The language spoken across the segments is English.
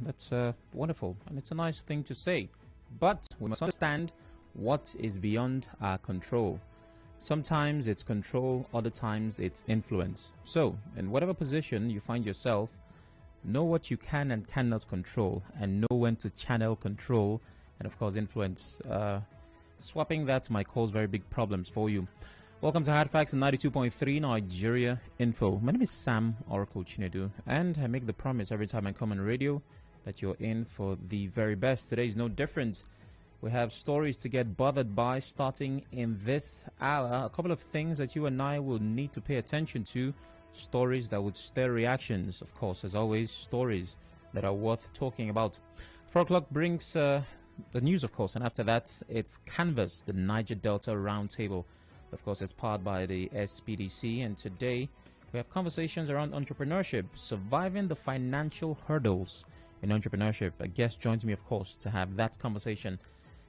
That's wonderful, and it's a nice thing to say. But we must understand what is beyond our control. Sometimes it's control, other times it's influence. So, in whatever position you find yourself, know what you can and cannot control, and know when to channel control and, of course, influence. Swapping that might cause very big problems for you. Welcome to Hard Facts 92.3 Nigeria Info. My name is Sam Oråcle Chinedu, and I make the promise every time I come on radio that you're in for the very best. Today is no different. We have stories to get bothered by starting in this hour. A couple of things that you and I will need to pay attention to. Stories that would stir reactions. Of course, as always, stories that are worth talking about. 4 o'clock brings the news, of course, and after that, it's Canvas, the Niger Delta Roundtable. Of course, it's powered by the SPDC, and today we have conversations around entrepreneurship, surviving the financial hurdles in entrepreneurship. A guest joins me, of course, to have that conversation.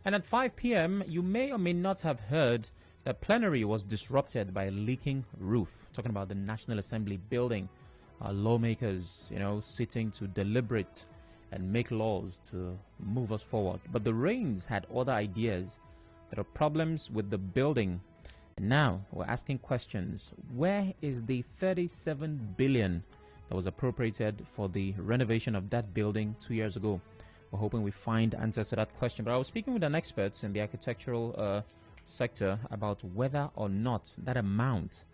And at 5 p.m., you may or may not have heard that plenary was disrupted by a leaking roof. Talking about the National Assembly building, lawmakers, sitting to deliberate and make laws to move us forward. But the Rains had other ideas. There are problems with the building. And now we're asking questions. Where is the 37 billion that was appropriated for the renovation of that building 2 years ago? We're hoping we find answers to that question. But I was speaking with an expert in the architectural sector about whether or not that amount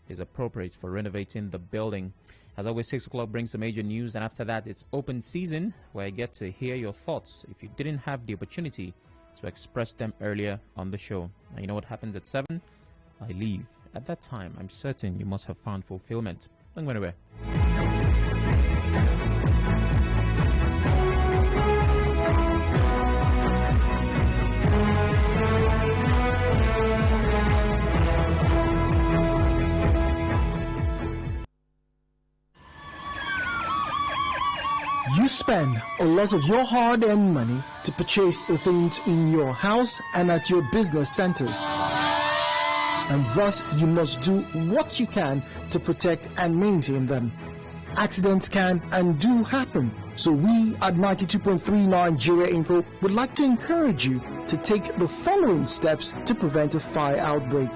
is appropriate for renovating the building. As always, 6 o'clock brings the major news, and after that, it's open season, where I get to hear your thoughts if you didn't have the opportunity to express them earlier on the show. Now, you know what happens at 7? I leave. At that time, I'm certain you must have found fulfillment. Don't go anywhere. You spend a lot of your hard-earned money to purchase the things in your house and at your business centers. And thus, you must do what you can to protect and maintain them. Accidents can and do happen, so we at 92.3 Nigeria Info would like to encourage you to take the following steps to prevent a fire outbreak.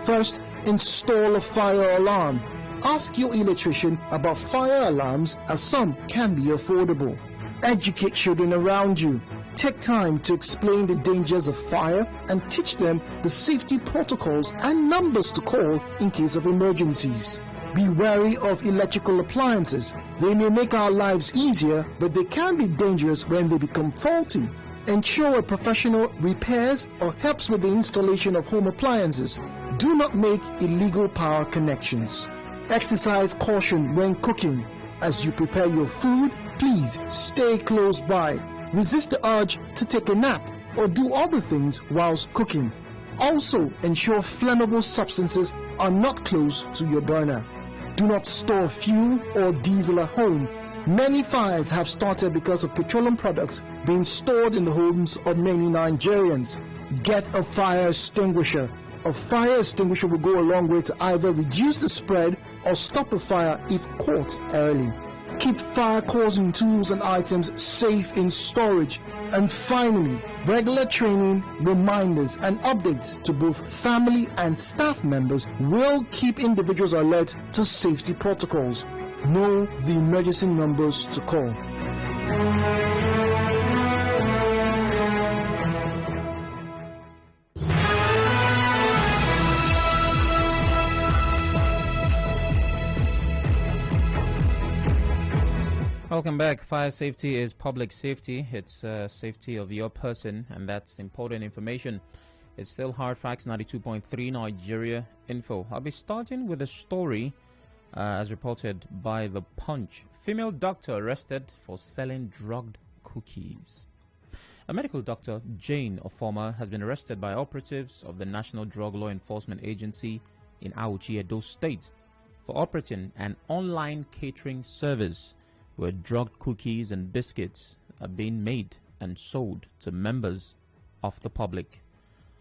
First, install a fire alarm. Ask your electrician about fire alarms, as some can be affordable. Educate children around you. Take time to explain the dangers of fire and teach them the safety protocols and numbers to call in case of emergencies. Be wary of electrical appliances. They may make our lives easier, but they can be dangerous when they become faulty. Ensure a professional repairs or helps with the installation of home appliances. Do not make illegal power connections. Exercise caution when cooking. As you prepare your food, please stay close by. Resist the urge to take a nap or do other things whilst cooking. Also, ensure flammable substances are not close to your burner. Do not store fuel or diesel at home. Many fires have started because of petroleum products being stored in the homes of many Nigerians. Get a fire extinguisher. A fire extinguisher will go a long way to either reduce the spread or stop a fire if caught early. Keep fire-causing tools and items safe in storage. And finally, regular training, reminders, and updates to both family and staff members will keep individuals alert to safety protocols. Know the emergency numbers to call. Welcome back. Fire safety is public safety. It's safety of your person, and that's important information. It's still Hard Facts 92.3 Nigeria Info. I'll be starting with a story as reported by The Punch. Female doctor arrested for selling drugged cookies. A medical doctor, Jane Ofoma, has been arrested by operatives of the National Drug Law Enforcement Agency in Auchi, Edo State, for operating an online catering service where drugged cookies and biscuits are being made and sold to members of the public.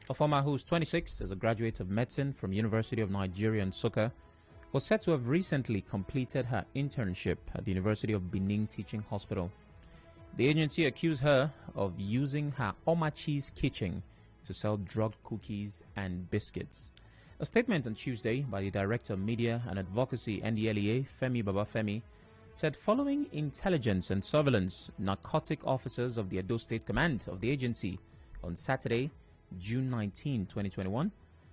Ofoma, who's 26, is a graduate of medicine from University of Nigeria in Nsukka, was said to have recently completed her internship at the University of Benin Teaching Hospital. The agency accused her of using her Omachi's kitchen to sell drugged cookies and biscuits. A statement on Tuesday by the Director of Media and Advocacy NDLEA, Femi Babafemi, said following intelligence and surveillance, narcotic officers of the Edo State Command of the agency on Saturday, June 19, 2021,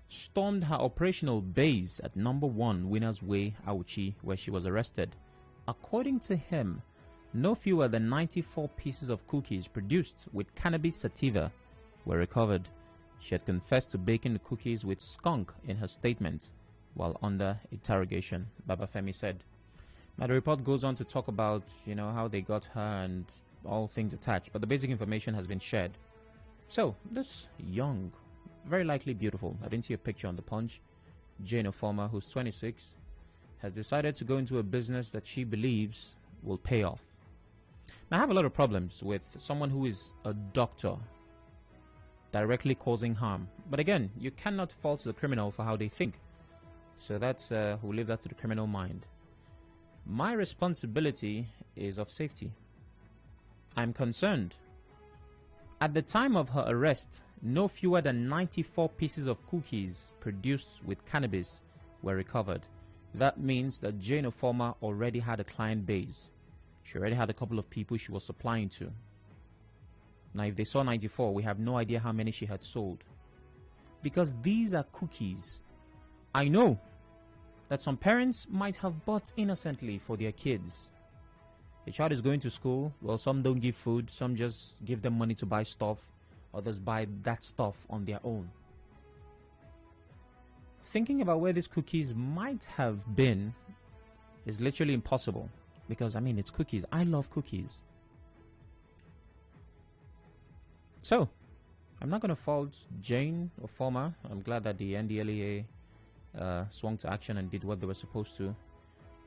stormed her operational base at number 1 Winners Way, Auchi, where she was arrested. According to him, no fewer than 94 pieces of cookies produced with cannabis sativa were recovered. She had confessed to baking the cookies with skunk in her statement while under interrogation, Babafemi said. Now the report goes on to talk about, how they got her and all things attached, but the basic information has been shared. So, this young, very likely beautiful, I didn't see a picture on the Punch, Jane Ofoma, who's 26, has decided to go into a business that she believes will pay off. Now, I have a lot of problems with someone who is a doctor directly causing harm. But again, you cannot fault the criminal for how they think. So that's, we'll leave that to the criminal mind. My responsibility is of safety. I'm concerned. At the time of her arrest, no fewer than 94 pieces of cookies produced with cannabis were recovered. That means that Jane Ofoma already had a client base. She already had a couple of people she was supplying to. Now, if they saw 94, we have no idea how many she had sold. Because these are cookies. I know that some parents might have bought innocently for their kids. A child is going to school. Well, some don't give food. Some just give them money to buy stuff. Others buy that stuff on their own. Thinking about where these cookies might have been is literally impossible. Because, it's cookies. I love cookies. So, I'm not going to fault Jane Ofoma. I'm glad that the NDLEA swung to action and did what they were supposed to.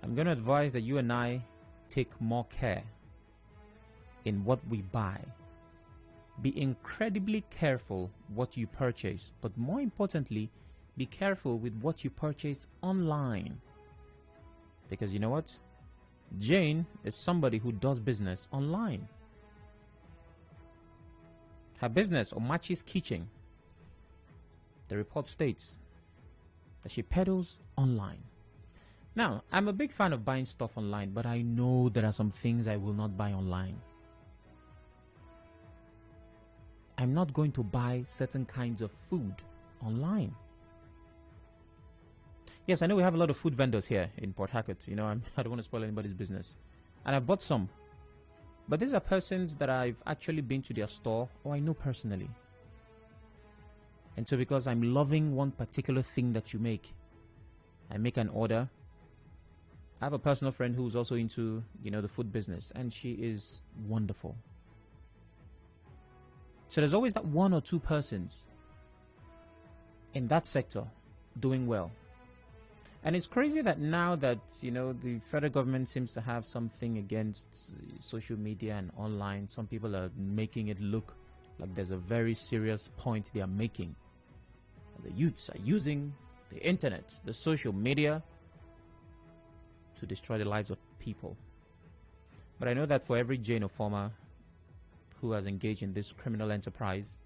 I'm going to advise that you and I take more care in what we buy. Be incredibly careful what you purchase, but more importantly, be careful with what you purchase online. Because you know what? Jane is somebody who does business online. Her business, Omachi's Kitchen, the report states that she peddles online. Now, I'm a big fan of buying stuff online, but I know there are some things I will not buy online. I'm not going to buy certain kinds of food online. Yes, I know we have a lot of food vendors here in Port Harcourt. I don't want to spoil anybody's business. And I've bought some. But these are persons that I've actually been to their store or I know personally. And so because I'm loving one particular thing that you make, I make an order. I have a personal friend who's also into, the food business, and she is wonderful. So there's always that one or two persons in that sector doing well. And it's crazy that now that, the federal government seems to have something against social media and online, some people are making it look like there's a very serious point they are making. The youths are using the internet, the social media, to destroy the lives of people. But I know that for every Jane Ofoma who has engaged in this criminal enterprise,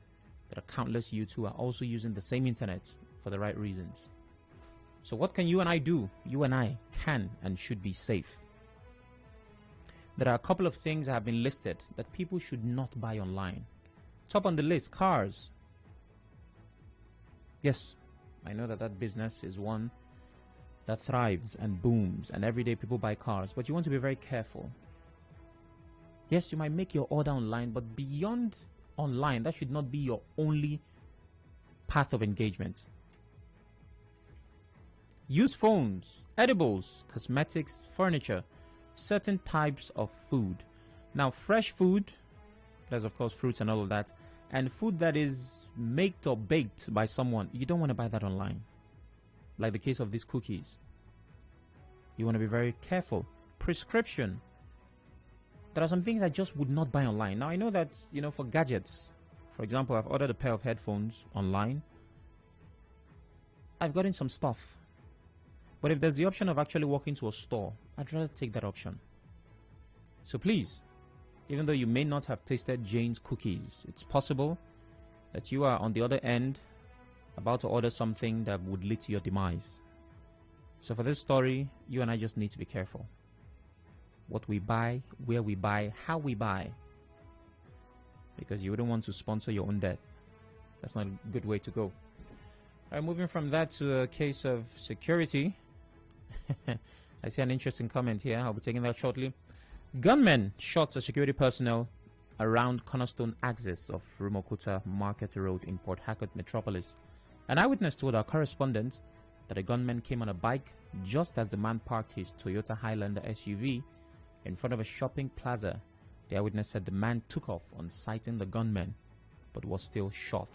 there are countless youths who are also using the same internet for the right reasons. So what can you and I do? You and I can and should be safe. There are a couple of things that have been listed that people should not buy online. Top on the list, cars. Yes, I know that business is one that thrives and booms, and every day people buy cars, but you want to be very careful. Yes, you might make your order online, but beyond online, that should not be your only path of engagement. Use phones, edibles, cosmetics, furniture, certain types of food. Now, fresh food, there's of course fruits and all of that, and food that is made or baked by someone, you don't want to buy that online. Like the case of these cookies. You want to be very careful. Prescription. There are some things I just would not buy online. Now, I know that, for gadgets, for example, I've ordered a pair of headphones online. I've gotten some stuff. But if there's the option of actually walking to a store, I'd rather take that option. So please, even though you may not have tasted Jane's cookies, it's possible that you are on the other end about to order something that would lead to your demise. So for this story, you and I just need to be careful. What we buy, where we buy, how we buy. Because you wouldn't want to sponsor your own death. That's not a good way to go. All right, moving from that to a case of security. I see an interesting comment here. I'll be taking that shortly. Gunmen shot a security personnel around cornerstone axis of Rumokuta Market Road in Port Harcourt metropolis. An eyewitness told our correspondent that a gunman came on a bike just as the man parked his Toyota Highlander SUV in front of a shopping plaza. The eyewitness said the man took off on sighting the gunman, but was still shot.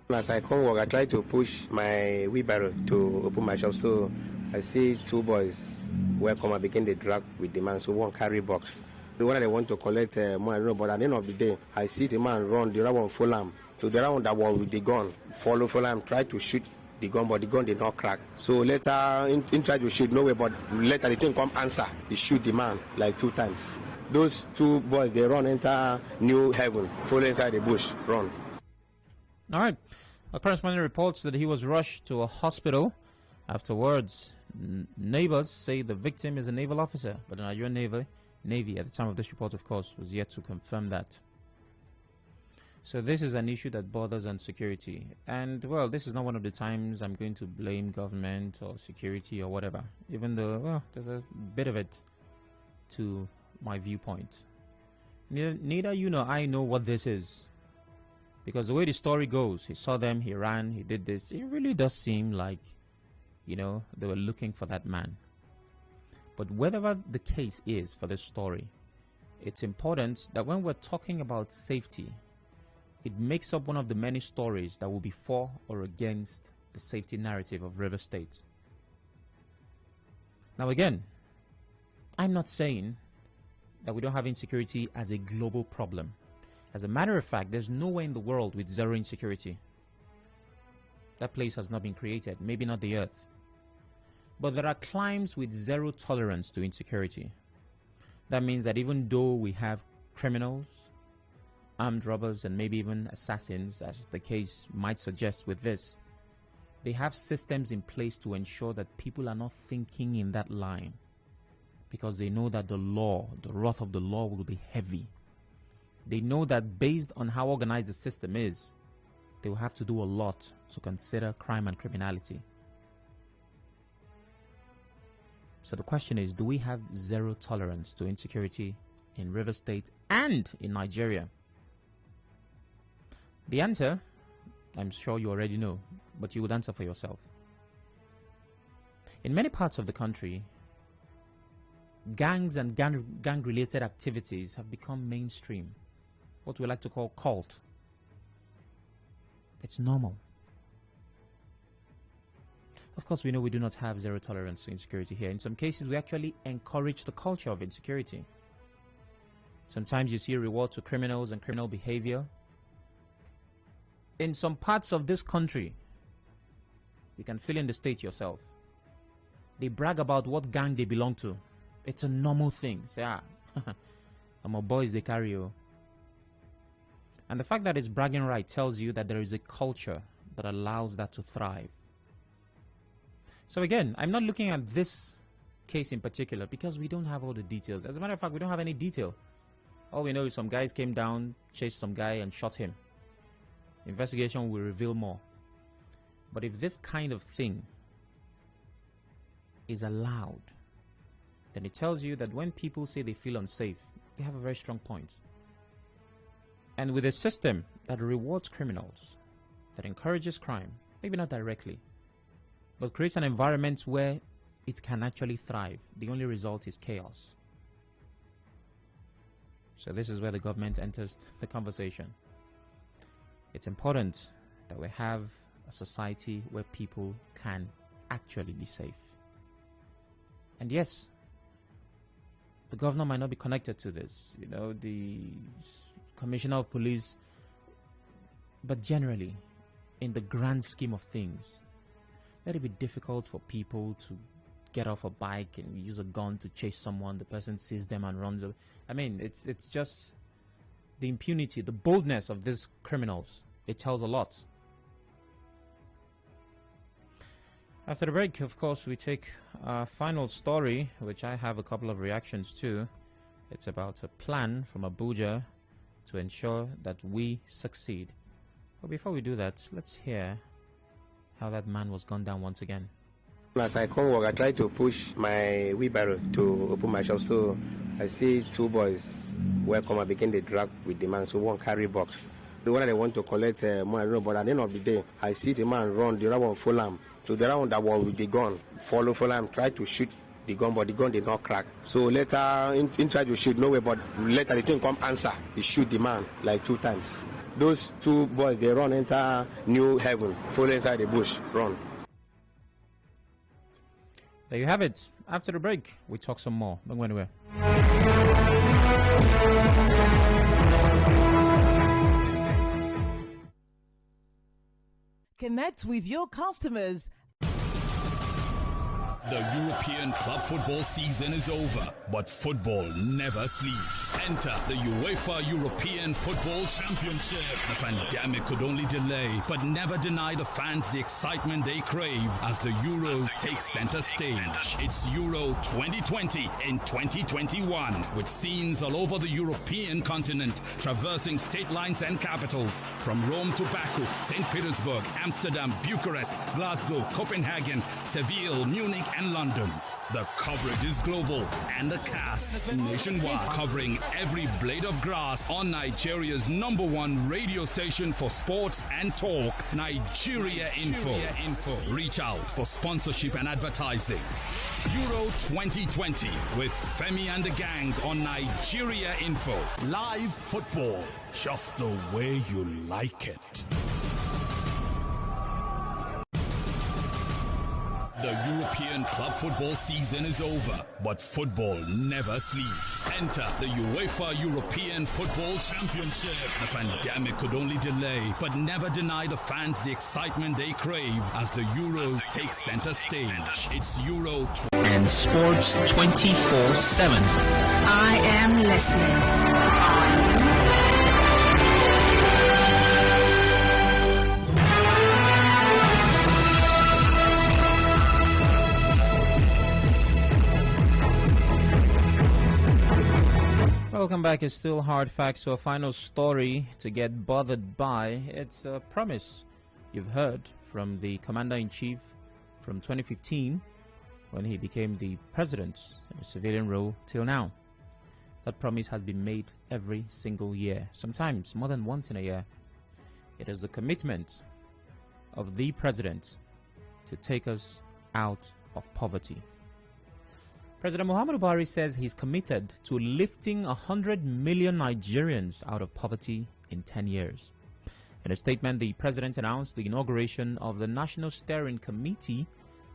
As I come work, I try to push my wheelbarrow to open my shop. So I see two boys welcome. I begin the drag with the man. So one carry box. The one they want to collect more, I don't know. But at the end of the day, I see the man run. The other one follow him. So the other one that was with the gun follow him, try to shoot the gun, but the gun did not crack. So later, in try to shoot no way, but later the thing come answer. He shoot the man like 2 times. Those two boys, they run enter New Haven, follow inside the bush, run. All right. A correspondent reports that he was rushed to a hospital. Afterwards, neighbors say the victim is a naval officer, but the Nigerian Navy at the time of this report, of course, was yet to confirm that. So this is an issue that borders on security. And, well, this is not one of the times I'm going to blame government or security or whatever, even though, well, there's a bit of it to my viewpoint. Neither you nor I know what this is. Because the way the story goes, he saw them, he ran, he did this. It really does seem like, you know, they were looking for that man. But whatever the case is for this story, it's important that when we're talking about safety, it makes up one of the many stories that will be for or against the safety narrative of River State. Now again, I'm not saying that we don't have insecurity as a global problem. As a matter of fact, there's nowhere in the world with zero insecurity. That place has not been created, maybe not the earth. But there are climes with zero tolerance to insecurity. That means that even though we have criminals, armed robbers, and maybe even assassins, as the case might suggest with this, they have systems in place to ensure that people are not thinking in that line, because they know that the law, the wrath of the law will be heavy. They know that based on how organized the system is, they will have to do a lot to consider crime and criminality. So the question is, do we have zero tolerance to insecurity in River State and in Nigeria? The answer, I'm sure you already know, but you would answer for yourself. In many parts of the country, gangs and gang-related activities have become mainstream. What we like to call cult. It's normal. Of course, we know we do not have zero tolerance to insecurity here. In some cases, we actually encourage the culture of insecurity. Sometimes you see a reward to criminals and criminal behavior. In some parts of this country, you can fill in the state yourself. They brag about what gang they belong to. It's a normal thing. Say, I'm a boys they carry you. And the fact that it's bragging right tells you that there is a culture that allows that to thrive. So again, I'm not looking at this case in particular because we don't have all the details. As a matter of fact, we don't have any detail. All we know is some guys came down, chased some guy and shot him. Investigation will reveal more. But if this kind of thing is allowed, then it tells you that when people say they feel unsafe, they have a very strong point. And with a system that rewards criminals, that encourages crime, maybe not directly, but creates an environment where it can actually thrive, the only result is chaos. So this is where the government enters the conversation. It's important that we have a society where people can actually be safe. And yes, the governor might not be connected to this, you know, the commissioner of police, but generally, in the grand scheme of things, let it be difficult for people to get off a bike and use a gun to chase someone. The person sees them and runs away. I mean, it's just the impunity, the boldness of these criminals. It tells a lot. After the break, of course, we take our final story, which I have a couple of reactions to. It's about a plan from Abuja to ensure that we succeed. But before we do that, let's hear how that man was gunned down once again. As I come work, I try to push my wheelbarrow to open my shop. So I see two boys welcome. I begin the drag with the man. So one carry box. The one they want to collect more, I don't know. But at the end of the day, I see the man run. The other one follow him. So the other one that was with the gun follow him, try to shoot the gun, but the gun did not crack. So later, in try to shoot, no way. But later the thing come answer. He shoot the man like 2 times. Those two boys, they run enter New Heaven, follow inside the bush, run. There you have it. After the break, we talk some more. Don't go anywhere. Connect with your customers. The European club football season is over, but football never sleeps. Enter the UEFA European Football Championship. The pandemic could only delay, but never deny the fans the excitement they crave as the Euros take center stage. It's Euro 2020 in 2021, with scenes all over the European continent, traversing state lines and capitals, from Rome to Baku, St. Petersburg, Amsterdam, Bucharest, Glasgow, Copenhagen, Seville, Munich, and London. The coverage is global and the cast nationwide, covering every blade of grass on Nigeria's #1 radio station for sports and talk, Nigeria Info. Reach out for sponsorship and advertising. Euro 2020 with Femi and the gang on Nigeria Info. Live football, just the way you like it. The European club football season is over, but football never sleeps. Enter the UEFA European Football Championship. The pandemic could only delay, but never deny the fans the excitement they crave as the Euros take center stage. It's Euro and Sports 24/7. I am listening. Welcome back. It's still hard facts. So a final story to get bothered by. It's a promise you've heard from the Commander-in-Chief from 2015 when he became the president in a civilian role till now. That promise has been made every single year, sometimes more than once in a year. It is the commitment of the president to take us out of poverty. President Muhammadu Buhari says he's committed to lifting 100 million Nigerians out of poverty in 10 years. In a statement, the president announced the inauguration of the National Steering Committee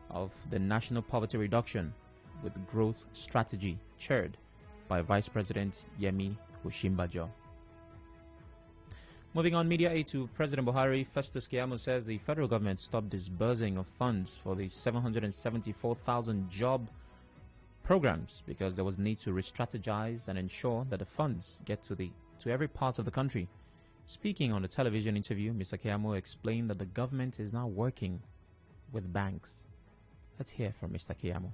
of the National Poverty Reduction with Growth Strategy, chaired by Vice President Yemi Osinbajo. Moving on, media aid to President Buhari, Festus Keyamo says the federal government stopped disbursing of funds for the 774,000 job programs because there was need to re-strategize and ensure that the funds get to every part of the country. Speaking on a television interview, Mr. Keyamo explained that the government is now working with banks. Let's hear from Mr. Keyamo.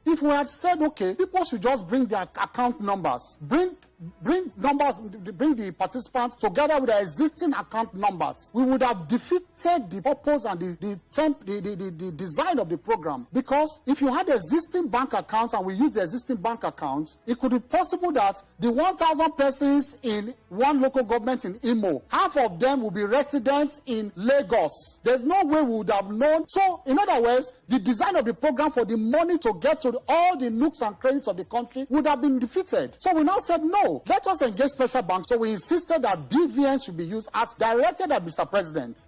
If we had said, okay, people should just bring their account numbers, bring the participants together with their existing account numbers, we would have defeated the purpose and the design of the program. Because if you had existing bank accounts and we use the existing bank accounts, it could be possible that the 1,000 persons in one local government in Imo, half of them will be residents in Lagos. There's no way we would have known. So, in other words, the design of the program for the money to get to all the nooks and crannies of the country would have been defeated. So we now said, no, let us engage special banks. So we insisted that BVN should be used as directed by Mr. President.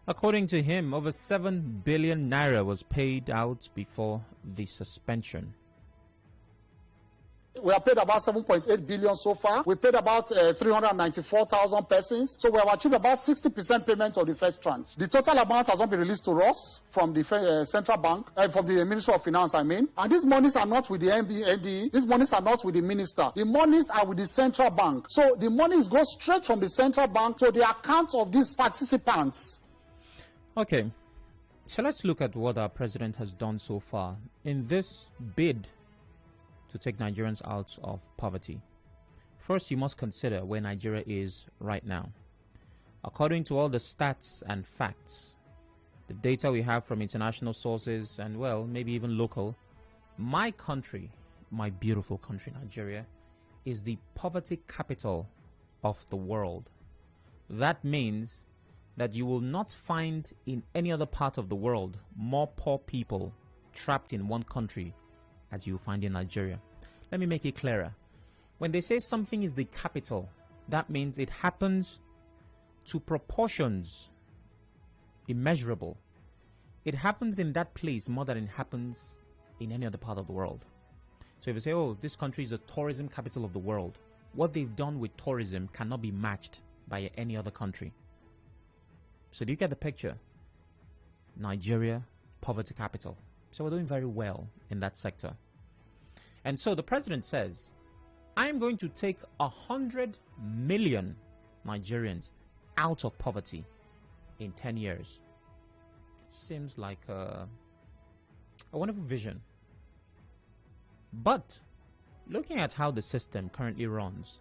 According to him, over 7 billion naira was paid out before the suspension. We have paid about 7.8 billion so far. We paid about 394,000 persons. So we have achieved about 60% payment of the first tranche. The total amount has not been released to us from the central bank, from the Ministry of Finance, I mean. And these monies are not with the NDE. These monies are not with the minister. The monies are with the central bank. So the monies go straight from the central bank to the accounts of these participants. Okay. So let's look at what our president has done so far in this bid to take Nigerians out of poverty. First, you must consider where Nigeria is right now. According to all the stats and facts, the data we have from international sources and, well, maybe even local, my country, my beautiful country, Nigeria, is the poverty capital of the world. That means that you will not find in any other part of the world more poor people trapped in one country as you find in Nigeria. Let me make it clearer. When they say something is the capital, that means it happens to proportions immeasurable. It happens in that place more than it happens in any other part of the world. So if you say, oh, this country is a tourism capital of the world, what they've done with tourism cannot be matched by any other country. So do you get the picture? Nigeria, poverty capital. So we're doing very well in that sector. And so the president says, I am going to take 100 million Nigerians out of poverty in 10 years. It seems like a wonderful vision. But looking at how the system currently runs,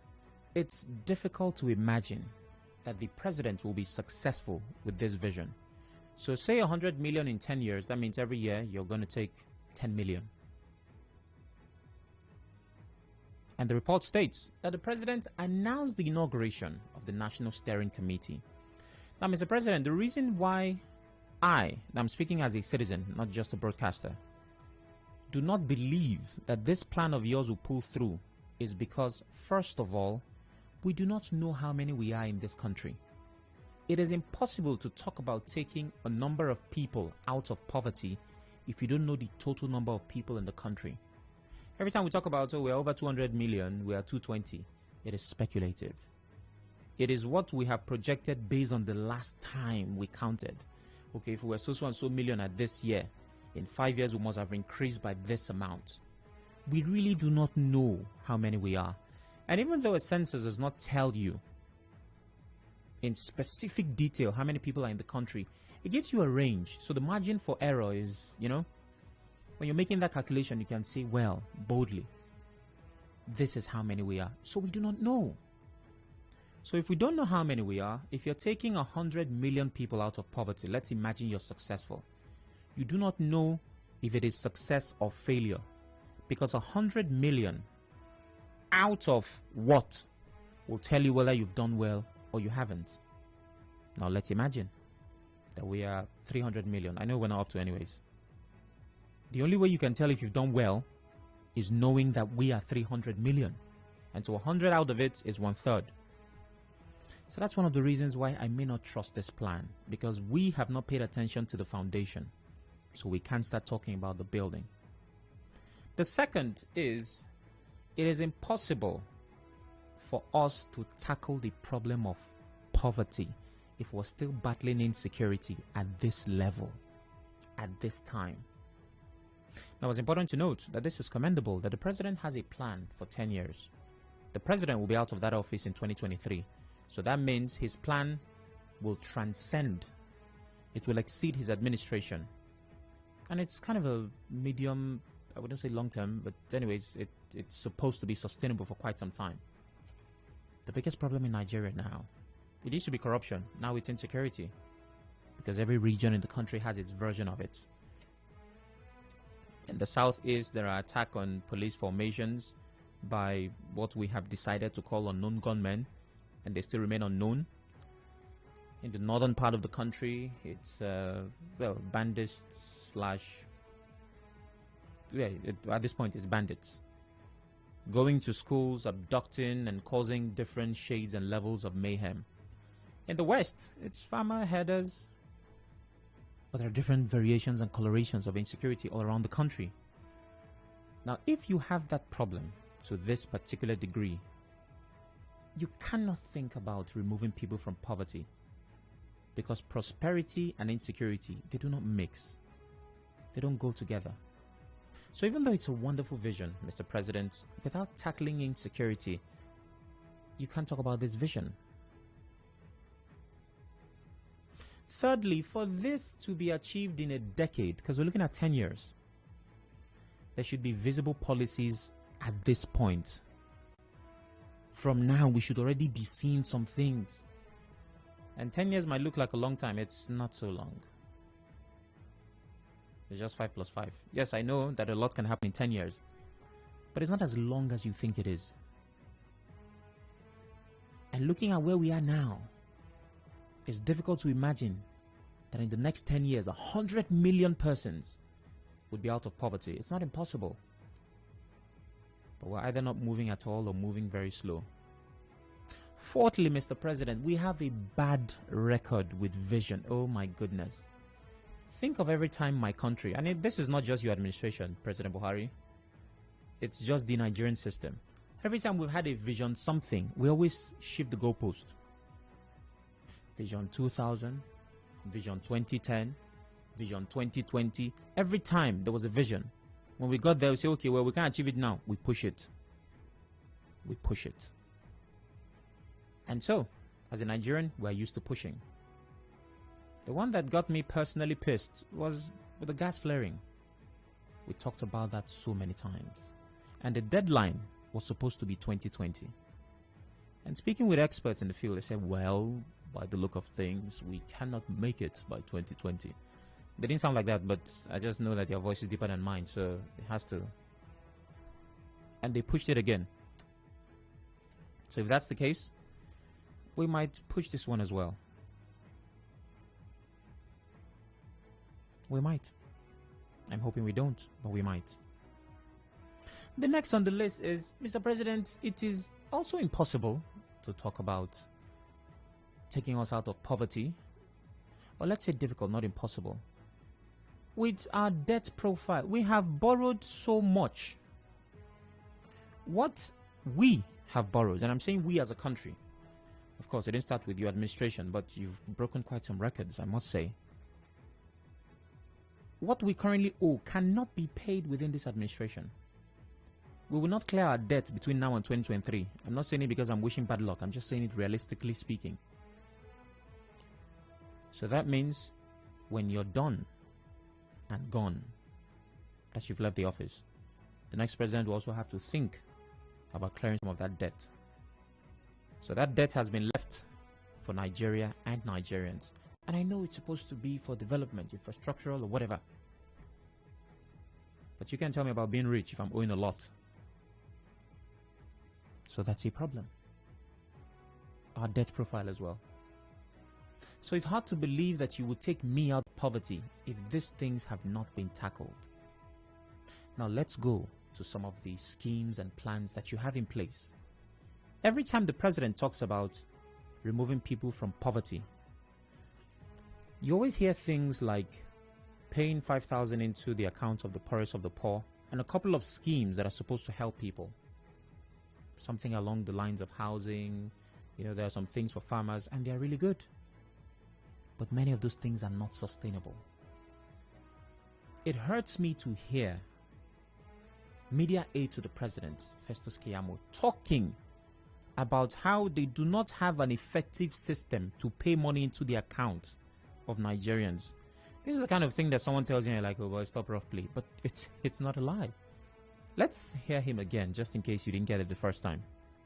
it's difficult to imagine that the president will be successful with this vision. So say 100 million in 10 years, that means every year you're going to take 10 million. And the report states that the president announced the inauguration of the National Steering Committee. Now, Mr. President, the reason why I'm speaking as a citizen, not just a broadcaster, do not believe that this plan of yours will pull through is because, first of all, we do not know how many we are in this country. It is impossible to talk about taking a number of people out of poverty if you don't know the total number of people in the country. Every time we talk about, oh, we're over 200 million, we are 220, it is speculative. It is what we have projected based on the last time we counted. Okay, if we were so and so million at this year, in 5 years we must have increased by this amount. We really do not know how many we are. And even though a census does not tell you in specific detail how many people are in the country, it gives you a range. So the margin for error is, when you're making that calculation, you can say, well, boldly, this is how many we are. So we do not know. So if we don't know how many we are, if you're taking 100 million people out of poverty, let's imagine you're successful. You do not know if it is success or failure, because 100 million out of what will tell you whether you've done well or you haven't. Now let's imagine that we are 300 million. I know we're not up to anyways. The only way you can tell if you've done well is knowing that we are 300 million. And so 100 out of it is 1/3. So that's one of the reasons why I may not trust this plan, because we have not paid attention to the foundation. So we can't start talking about the building. The second is, it is impossible for us to tackle the problem of poverty if we're still battling insecurity at this level, at this time. Now, it's important to note that this is commendable, that the president has a plan for 10 years. The president will be out of that office in 2023. So that means his plan will transcend. It will exceed his administration. And it's kind of a medium, I wouldn't say long term, but anyways, it's supposed to be sustainable for quite some time. The biggest problem in Nigeria now, it used to be corruption. Now it's insecurity, because every region in the country has its version of it. In the southeast, there are attacks on police formations by what we have decided to call unknown gunmen, and they still remain unknown. In the northern part of the country, it's bandits slash... at this point, it's bandits. Going to schools, abducting, and causing different shades and levels of mayhem. In the west, it's farmer headers. But there are different variations and colorations of insecurity all around the country. Now, if you have that problem to this particular degree, you cannot think about removing people from poverty, because prosperity and insecurity, they do not mix. They don't go together. So even though it's a wonderful vision, Mr. President, without tackling insecurity, you can't talk about this vision. Thirdly, for this to be achieved in a decade, because we're looking at 10 years, there should be visible policies at this point. From now, we should already be seeing some things. And 10 years might look like a long time. It's not so long. It's just 5 plus 5. Yes, I know that a lot can happen in 10 years. But it's not as long as you think it is. And looking at where we are now, it's difficult to imagine that in the next 10 years, 100 million persons would be out of poverty. It's not impossible. But we're either not moving at all or moving very slow. Fourthly, Mr. President, we have a bad record with vision. Oh my goodness. Think of every time my country, and this is not just your administration, President Buhari. It's just the Nigerian system. Every time we've had a vision something, we always shift the goalpost. Vision 2000, Vision 2010, Vision 2020. Every time there was a vision. When we got there, we say, okay, well, we can't achieve it now. We push it. We push it. And so, as a Nigerian, we're used to pushing. The one that got me personally pissed was with the gas flaring. We talked about that so many times. And the deadline was supposed to be 2020. And speaking with experts in the field, they said, well, by the look of things, we cannot make it by 2020. They didn't sound like that, but I just know that your voice is deeper than mine, so it has to. And they pushed it again. So if that's the case, we might push this one as well. We might. I'm hoping we don't, but we might. The next on the list is, Mr. President, it is also impossible to talk about taking us out of poverty. Or let's say difficult, not impossible. With our debt profile, we have borrowed so much. What we have borrowed, and I'm saying we as a country, of course, it didn't start with your administration, but you've broken quite some records, I must say. What we currently owe cannot be paid within this administration. We will not clear our debt between now and 2023. I'm not saying it because I'm wishing bad luck. I'm just saying it realistically speaking. So that means when you're done and gone, that you've left the office, the next president will also have to think about clearing some of that debt. So that debt has been left for Nigeria and Nigerians. And I know it's supposed to be for development, infrastructural or whatever. But you can't tell me about being rich if I'm owing a lot. So that's a problem. Our debt profile as well. So it's hard to believe that you would take me out of poverty if these things have not been tackled. Now let's go to some of the schemes and plans that you have in place. Every time the president talks about removing people from poverty, you always hear things like paying 5,000 into the account of the poorest of the poor and a couple of schemes that are supposed to help people. Something along the lines of housing, there are some things for farmers and they are really good. But many of those things are not sustainable. It hurts me to hear media aide to the president, Festus Keyamo, talking about how they do not have an effective system to pay money into the account of Nigerians. This is the kind of thing that someone tells you, you're like, oh boy, stop rough play. But it's not a lie. Let's hear him again, just in case you didn't get it the first time.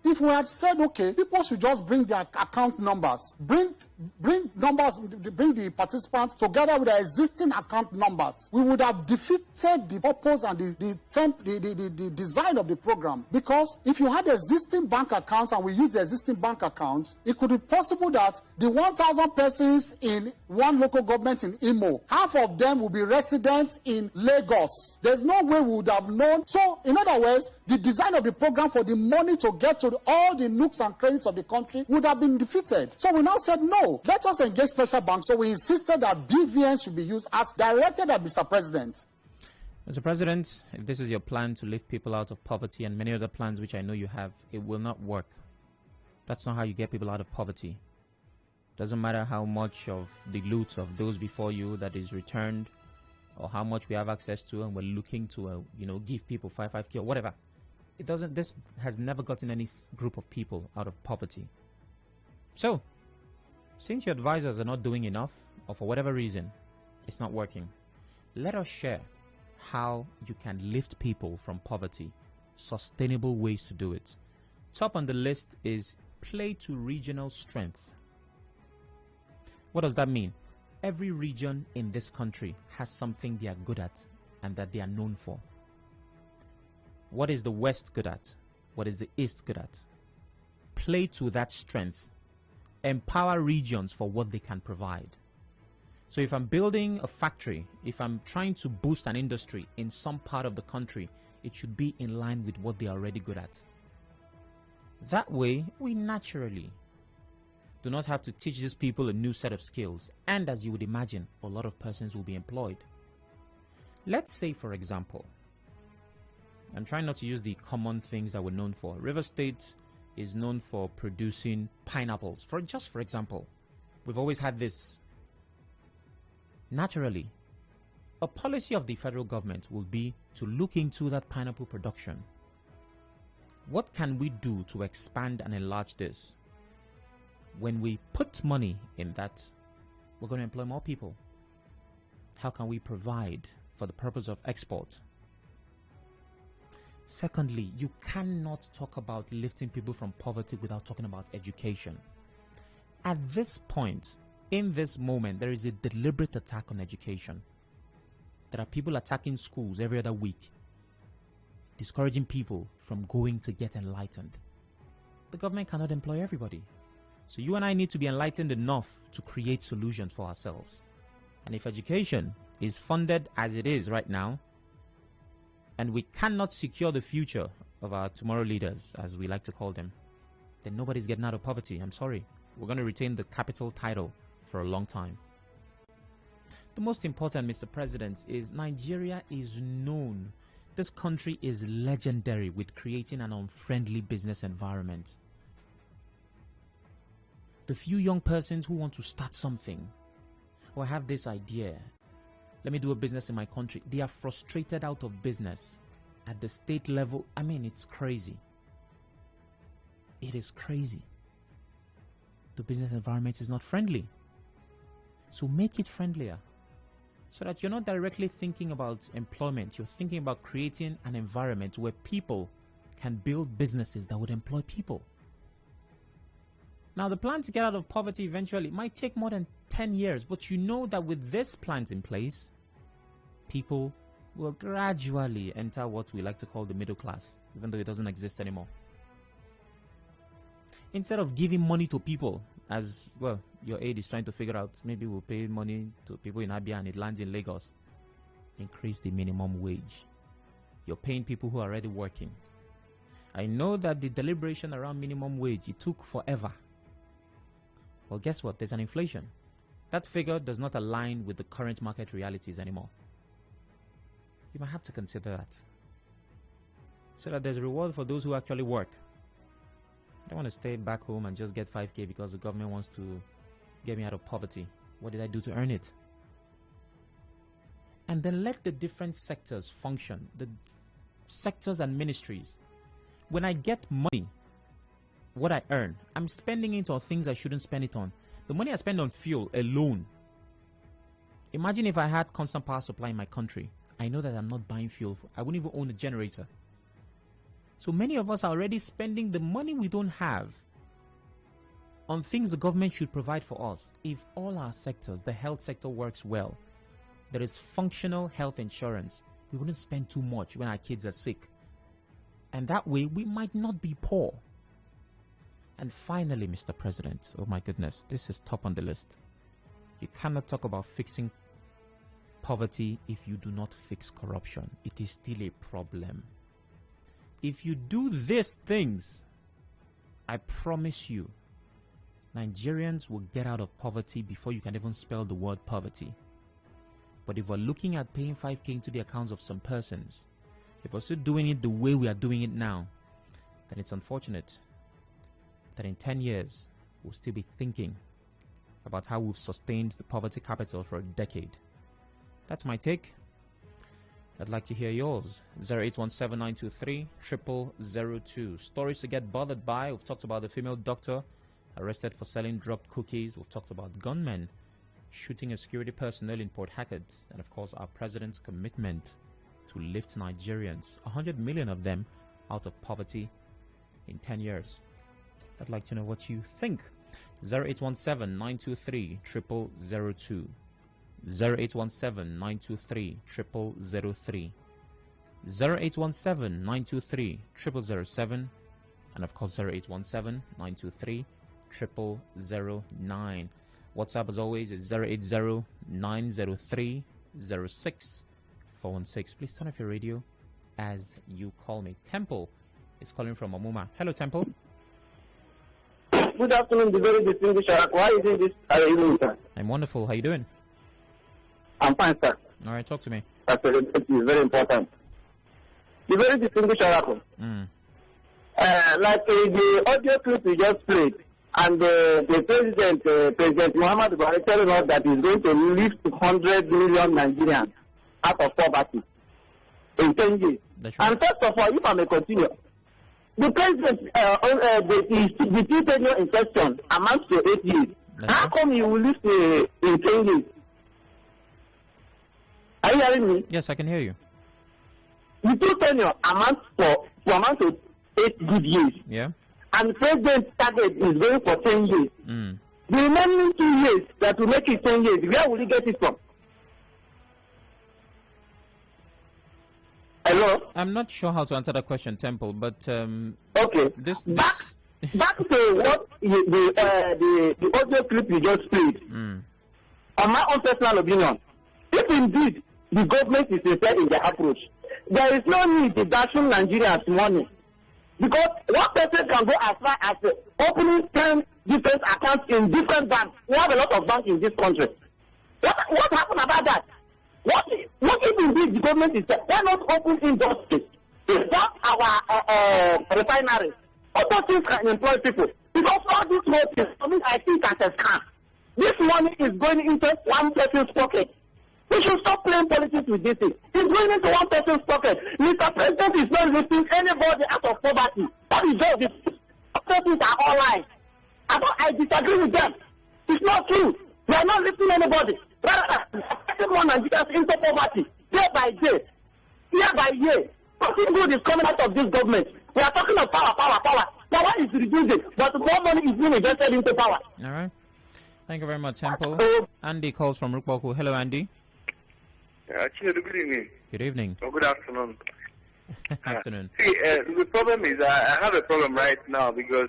If we had said, okay, people should just bring their account numbers, bring the participants together with their existing account numbers, we would have defeated the purpose and the design of the program. Because if you had existing bank accounts and we use the existing bank accounts, it could be possible that the 1,000 persons in one local government in Imo, half of them will be residents in Lagos. There's no way we would have known. So, in other words, the design of the program for the money to get to all the nooks and crannies of the country would have been defeated. So we now said, no, let us engage special banks. So we insisted that BVN should be used as directed by Mr. President. Mr. President, if this is your plan to lift people out of poverty and many other plans which I know you have, it will not work. That's not how you get people out of poverty. Doesn't matter how much of the loot of those before you that is returned, or how much we have access to, and we're looking to, give people 5k or whatever. It doesn't. This has never gotten any group of people out of poverty. So, since your advisors are not doing enough, or for whatever reason, it's not working, let us share how you can lift people from poverty, sustainable ways to do it. Top on the list is play to regional strength. What does that mean? Every region in this country has something they are good at and that they are known for. What is the West good at? What is the East good at? Play to that strength. Empower regions for what they can provide. So if I'm building a factory, if I'm trying to boost an industry in some part of the country, it should be in line with what they are already good at. That way, we naturally do not have to teach these people a new set of skills. And as you would imagine, a lot of persons will be employed. Let's say, for example, I'm trying not to use the common things that we're known for. River State is known for producing pineapples. For example, we've always had this. Naturally, a policy of the federal government will be to look into that pineapple production. What can we do to expand and enlarge this? When we put money in that, we're going to employ more people. How can we provide for the purpose of export? Secondly, you cannot talk about lifting people from poverty without talking about education. At this point, in this moment, there is a deliberate attack on education. There are people attacking schools every other week, discouraging people from going to get enlightened. The government cannot employ everybody. So you and I need to be enlightened enough to create solutions for ourselves. And if education is funded as it is right now, and we cannot secure the future of our tomorrow leaders, as we like to call them, then nobody's getting out of poverty. I'm sorry. We're going to retain the capital title for a long time. The most important, Mr. President, is Nigeria is known. This country is legendary with creating an unfriendly business environment. The few young persons who want to start something, or have this idea, let me do a business in my country, they are frustrated out of business at the state level. I mean, it's crazy. It is crazy. The business environment is not friendly. So make it friendlier, so that you're not directly thinking about employment. You're thinking about creating an environment where people can build businesses that would employ people. Now, the plan to get out of poverty eventually might take more than 10 years, but you know that with these plans in place, people will gradually enter what we like to call the middle class, even though it doesn't exist anymore. Instead of giving money to people, as well, your aid is trying to figure out, maybe we'll pay money to people in Abia and it lands in Lagos. Increase the minimum wage. You're paying people who are already working. I know that the deliberation around minimum wage, it took forever. Well, guess what? There's an inflation. That figure does not align with the current market realities anymore. You might have to consider that. So that there's a reward for those who actually work. I don't want to stay back home and just get 5k because the government wants to get me out of poverty. What did I do to earn it? And then let the different sectors function. The sectors and ministries. When I get money, what I earn, I'm spending it on things I shouldn't spend it on. The money I spend on fuel alone. Imagine if I had constant power supply in my country. I know that I'm not buying fuel. I wouldn't even own a generator. So many of us are already spending the money we don't have on things the government should provide for us. If all our sectors, the health sector works well, there is functional health insurance, we wouldn't spend too much when our kids are sick. And that way, we might not be poor. And finally, Mr. President, oh my goodness, this is top on the list. You cannot talk about fixing poverty if you do not fix corruption. It is still a problem. If you do these things, I promise you, Nigerians will get out of poverty before you can even spell the word poverty. But if we're looking at paying 5K into the accounts of some persons, if we're still doing it the way we are doing it now, then it's unfortunate that in 10 years, we'll still be thinking about how we've sustained the poverty capital for a decade. That's my take. I'd like to hear yours. 08179230002. Stories to get bothered by. We've talked about the female doctor arrested for selling drugged cookies. We've talked about gunmen shooting a security personnel in Port Harcourt. And of course, our president's commitment to lift Nigerians, 100 million of them, out of poverty in 10 years. I'd like to know what you think. 0817-923-0002. 0817-923-0003. 0817-923-0007. And of course 0817-923-0009. WhatsApp as always is 080-903-06-416. Please turn off your radio as you call me. Temple is calling from Amuma. Hello, Temple. Good afternoon, the very distinguished Harcourt. Why is it this evening, sir? I'm wonderful. How you doing? I'm fine, sir. All right, talk to me. That's very important. The very distinguished Harcourt. Like the audio clip we just played, and the President Muhammad Buhari telling us that he's going to lift 100 million Nigerians out of poverty in 10 years. Right. And first of all, if I may continue, the president, the 2-tenure in question amounts to 8 years. How come he will lift in 10 years? Are you hearing me? Yes, I can hear you. The 2-tenure amounts to 8 good years. Yeah. And the president's target is going for 10 years. The remaining 2 years that will make it 10 years, where will he get it from? Hello? I'm not sure how to answer that question, Temple, but okay. Back to what the audio clip you just played. On my own personal opinion, if indeed the government is sincere in their approach, there is no need to dashing Nigerians money. Because one person can go as far as opening 10 different accounts in different banks. We have a lot of banks in this country. What happened about that? What if indeed the government is why not open industries? Start our refineries. All those things can employ people. Because all this whole thing, I think as a scam. This money is going into one person's pocket. We should stop playing politics with this thing. It's going into one person's pocket. Mr. President is not lifting anybody out of poverty. That is just this. Persons are all lies. I disagree with them. It's not true. We are not lifting anybody. Rather, getting more Nigerians into poverty, day by day, year by year. Nothing good is coming out of this government. We are talking of power. Now what is reducing? But more money is being invested into power. All right. Thank you very much, Temple. Andy calls from Rukboku. Hello, Andy. Chinedu, good evening. Good evening. Or good afternoon. Afternoon. See, the problem is I have a problem right now because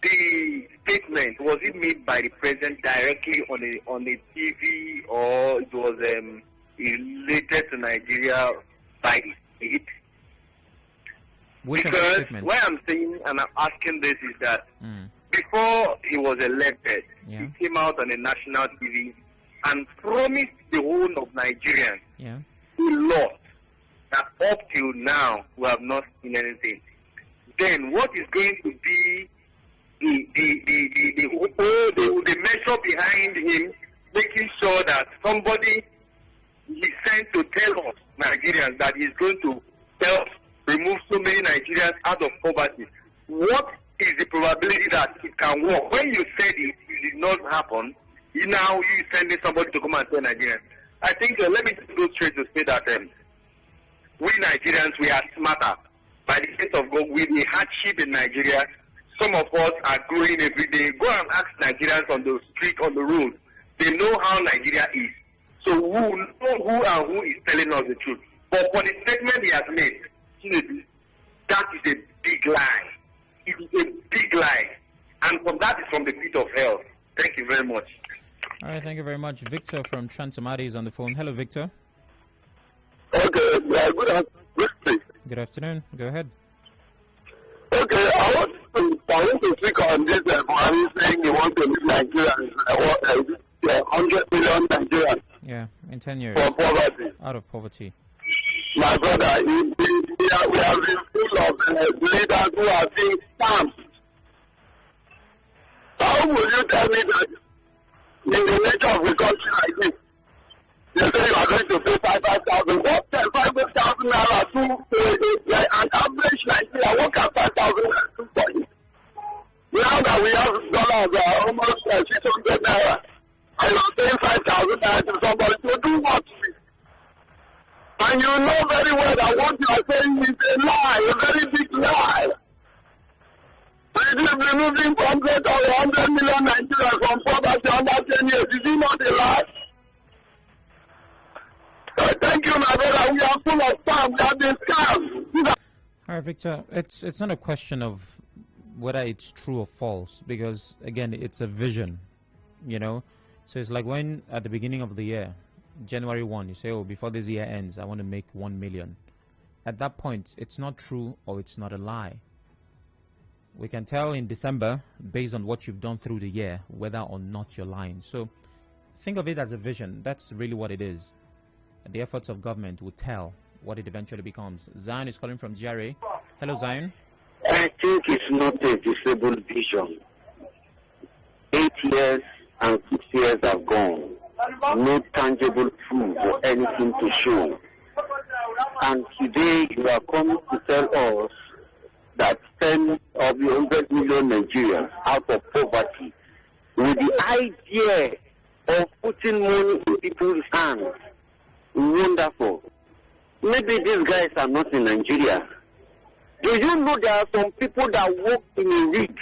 the statement, was it made by the president directly on a TV, or it was related to Nigeria by the state? Because why I'm saying and I'm asking this is that before he was elected, he came out on a national TV and promised the whole of Nigerians a lot that up till now we have not seen anything. Then what is going to be the measure behind him, making sure that somebody is sent to tell us Nigerians that he's going to help remove so many Nigerians out of poverty? What is the probability that it can work? When you said it did not happen, now you sending somebody to come and tell Nigerians. I think let me just go straight to say that we Nigerians, we are smarter. By the grace of God, with the hardship in Nigeria, some of us are growing every day. Go and ask Nigerians on the street, on the road. They know how Nigeria is. So who is telling us the truth? But for the statement he has made, that is a big lie. It is a big lie. And from that is from the pit of hell. Thank you very much. All right, thank you very much. Victor from Chantamari is on the phone. Hello, Victor. Okay, good afternoon. Go ahead. Okay, I want to speak on this. Buhari saying he wants to leave Nigerians, 100 million Nigerians. Yeah, In 10 years. From poverty. Out of poverty. My brother, we have been full of leaders who are being scammed. How will you tell me that in the nature of a country like this, you say you are going to pay 5,000? What 5,000 naira to like an average Nigeria? What can 5,000 naira do for you? Now that we have dollars almost 600 naira, and you are paying 5,000 naira to somebody to do what? And you know very well that what you are saying is a lie, a very big lie. It is removing 100 or 100 million Nigerians from poverty under 10 years. Is it not a lie? Thank you, my brother. We are full of scams. We have been scammed. All right, Victor, it's not a question of whether it's true or false, because, again, it's a vision, you know. So it's like when, at the beginning of the year, January 1, you say, oh, before this year ends, I want to make 1 million. At that point, it's not true or it's not a lie. We can tell in December, based on what you've done through the year, whether or not you're lying. So think of it as a vision. That's really what it is. And the efforts of government will tell what it eventually becomes. Zion is calling from GRA. Hello, Zion. I think it's not a disabled vision. 8 years and 6 years have gone. No tangible proof or anything to show. And today you are coming to tell us that 10 of the 100 million Nigerians out of poverty, with the idea of putting money in people's hands. Wonderful. Maybe these guys are not in Nigeria. Do you know there are some people that work in a rig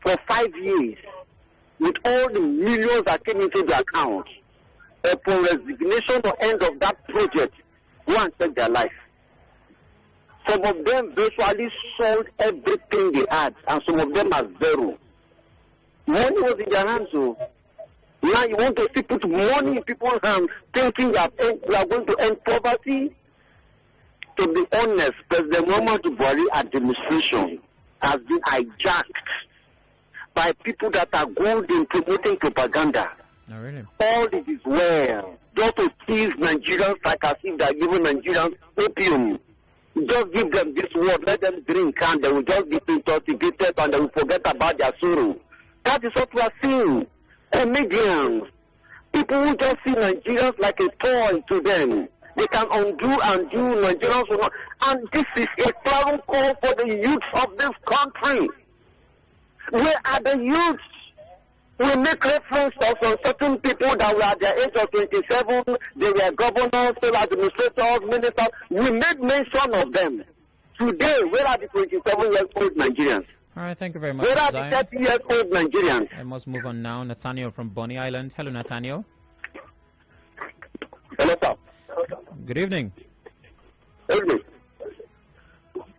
for 5 years with all the millions that came into the account? Upon resignation or end of that project, go and check their life. Some of them virtually sold everything they had, and some of them are zero. Money was in their hands, so now you want to see put money in people's hands, thinking you are going to end poverty. To be honest, President Buhari administration has been hijacked by people that are good in promoting propaganda. Oh, really? All it is well, just to tease Nigerians like as if they are giving Nigerians opium. Just give them this word, let them drink, and they will just be intoxicated and they will forget about their sorrow. That is what we are seeing. Comedians, people who just see Nigerians like a toy to them. They can undo and do Nigerians will not. And this is a clarion call for the youth of this country. Where are the youths? We make reference to some certain people that were at the age of 27, they were governors, state administrators, ministers. We made mention of them. Today, where are the 27-year-old Nigerians? All right, thank you very much. Where are the 30-year-old Nigerians? I must move on now. Nathaniel from Bonny Island. Hello, Nathaniel. Hello, sir. Good evening. Good evening.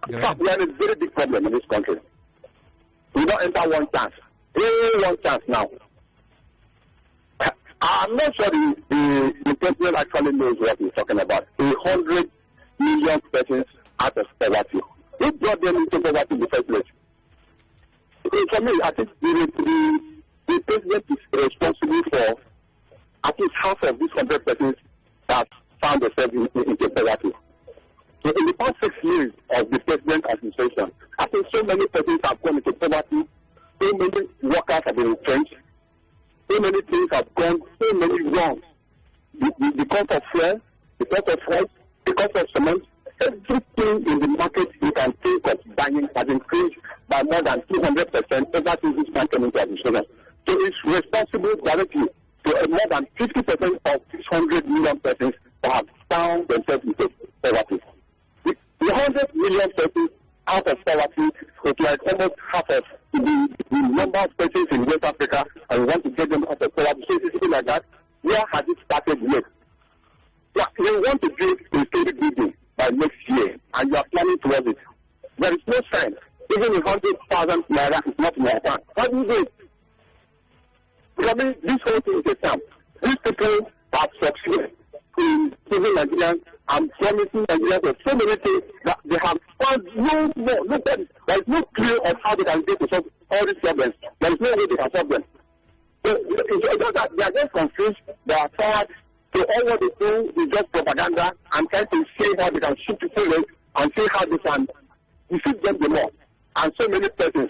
We have a very big problem in this country. We don't enter one chance. Only one chance now. I'm not sure the president actually knows what he's talking about. 100 million persons out of poverty. Who brought them into poverty in the first place? For me, I think the president is responsible for at least half of these 100 persons that found themselves into poverty. So in the past 6 years of the president's administration, I think so many persons have gone into poverty. So many workers have been retrenched. So many things have gone, so many wrong. The cost of fuel, the cost of rice, the cost of cement, everything in the market you can think of buying has increased by more than 200% ever since this man came into administration. So it's responsible directly to more than 50% of 600 million persons that have found themselves into poverty. The 100 million persons out of poverty is like almost half of the number of persons in West Africa, and we want to get them out of poverty. So it's like that. Where has it started yet? Yeah, we want to build a steady building by next year, and you are planning towards it. There is no sign. Even 100,000 naira is not in your account. How do you do it? Because this whole thing is a scam. These people have succeeded in giving Nigerians and promising Nigerians of so many things that they have found nobody. There is no clue of how they can get to solve all these problems. There is no way they can solve them. So they are just confused, they are tired, So all what they do is just propaganda and trying to see how they can shoot people in and see how they can defeat them the more. And so many persons,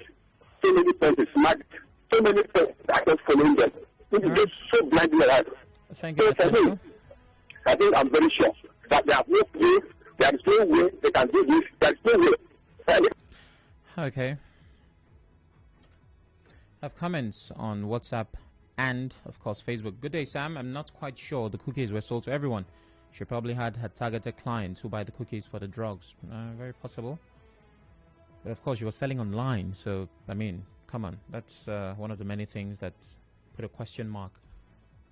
so many persons are just following them. It is just so blindly alive. Thank you. So for me, I think I'm very sure that there is no way they can do this. There is no way. Okay. I have comments on WhatsApp and, of course, Facebook. Good day, Sam. I'm not quite sure the cookies were sold to everyone. She probably had targeted clients who buy the cookies for the drugs. Very possible. But, of course, you were selling online. So, I mean, come on. That's one of the many things that put a question mark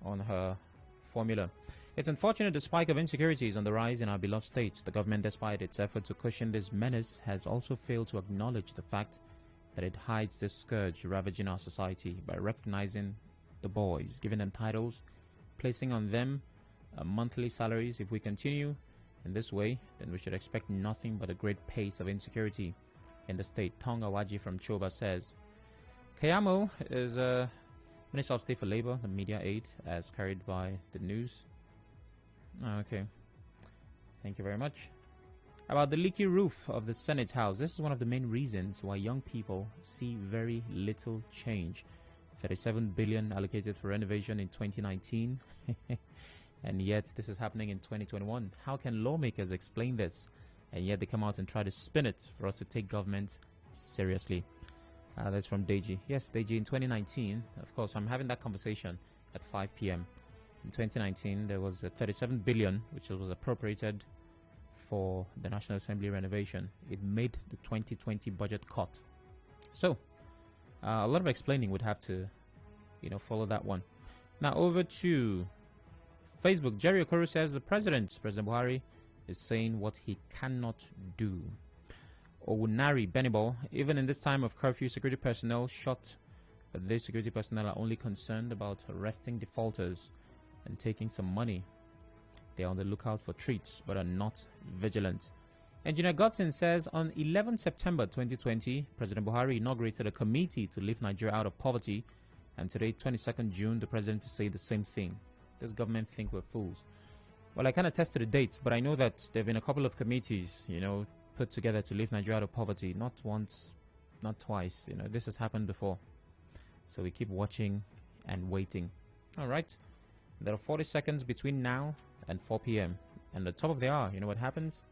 on her formula. It's unfortunate the spike of insecurity is on the rise in our beloved state. The government, despite its effort to cushion this menace, has also failed to acknowledge the fact that it hides this scourge ravaging our society by recognizing the boys, giving them titles, placing on them monthly salaries. If we continue in this way, then we should expect nothing but a great pace of insecurity in the state. Tonga Waji from Choba says, Kayamo is Minister of State for Labour, the media aide, as carried by the news. Okay. Thank you very much. About the leaky roof of the Senate House. This is one of the main reasons why young people see very little change. 37 billion allocated for renovation in 2019. And yet this is happening in 2021. How can lawmakers explain this? And yet they come out and try to spin it for us to take government seriously. That's from Deji. Yes, Deji, in 2019, of course, I'm having that conversation at 5 p.m. In 2019, there was 37 billion, which was appropriated for the National Assembly renovation. It made the 2020 budget cut. So, a lot of explaining would have to, follow that one. Now, over to Facebook. Jerry Okoro says President Buhari, is saying what he cannot do. Owunari Benibol, even in this time of curfew, security personnel shot, but these security personnel are only concerned about arresting defaulters and taking some money. They are on the lookout for treats, but are not vigilant. Engineer Godson says on 11 September 2020, President Buhari inaugurated a committee to lift Nigeria out of poverty, and today, 22nd June, the president is saying the same thing. This government think we're fools. Well, I can't attest to the dates, but I know that there have been a couple of committees, put together to lift Nigeria out of poverty. Not once, not twice. This has happened before. So we keep watching and waiting. All right. There are 40 seconds between now and 4 p.m. And the top of the hour, what happens?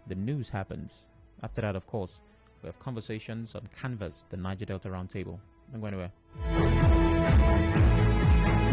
The news happens. After that, of course, we have conversations on Canvas, the Niger Delta Roundtable. Don't go anywhere.